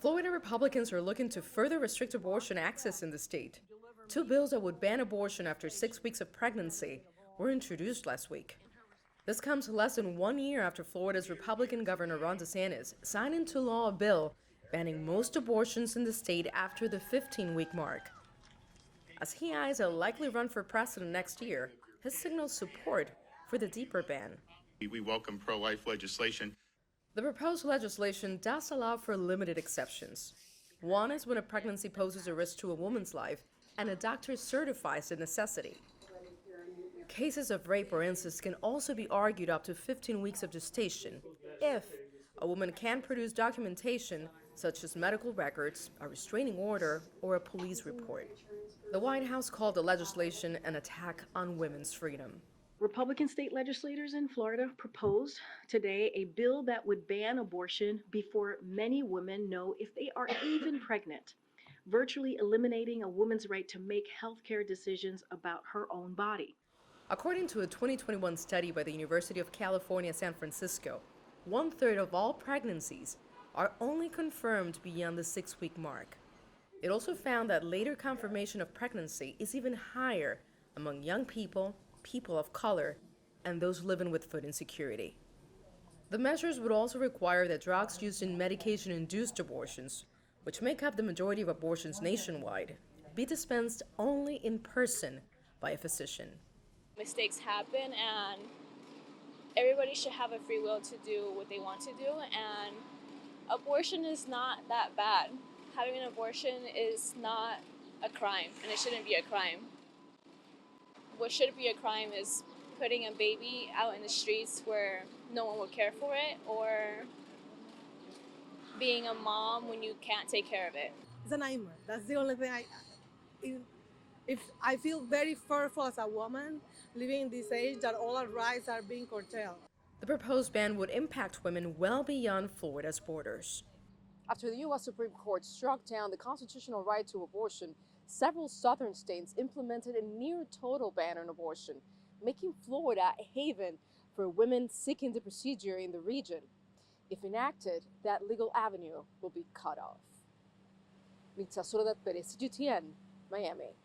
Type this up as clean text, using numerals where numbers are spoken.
Florida Republicans are looking to further restrict abortion access in the state. Two bills that would ban abortion after 6 weeks of pregnancy were introduced last week. This comes less than 1 year after Florida's Republican Governor Ron DeSantis signed into law a bill banning most abortions in the state after the 15-week mark. As he eyes a likely run for president next year, his signals support for the deeper ban. We welcome pro-life legislation. The proposed legislation does allow for limited exceptions. One is when a pregnancy poses a risk to a woman's life and a doctor certifies the necessity. Cases of rape or incest can also be argued up to 15 weeks of gestation if a woman can produce documentation such as medical records, a restraining order, or a police report. The White House called the legislation an attack on women's freedom. Republican state legislators in Florida proposed today a bill that would ban abortion before many women know if they are even pregnant, virtually eliminating a woman's right to make healthcare decisions about her own body. According to a 2021 study by the University of California, San Francisco, 1/3 of all pregnancies are only confirmed beyond the 6-week mark. It also found that later confirmation of pregnancy is even higher among young people, people of color, and those living with food insecurity. The measures would also require that drugs used in medication-induced abortions, which make up the majority of abortions nationwide, be dispensed only in person by a physician. Mistakes happen, and everybody should have a free will to do what they want to do, and abortion is not that bad. Having an abortion is not a crime, and it shouldn't be a crime. What should be a crime is putting a baby out in the streets where no one will care for it, or being a mom when you can't take care of it. It's a nightmare. That's the only thing I feel very fearful as a woman living in this age that all our rights are being curtailed. The proposed ban would impact women well beyond Florida's borders. After the U.S. Supreme Court struck down the constitutional right to abortion, several southern states implemented a near-total ban on abortion, making Florida a haven for women seeking the procedure in the region. If enacted, that legal avenue will be cut off. Nitza, Soledad, Perez, CGTN, Miami.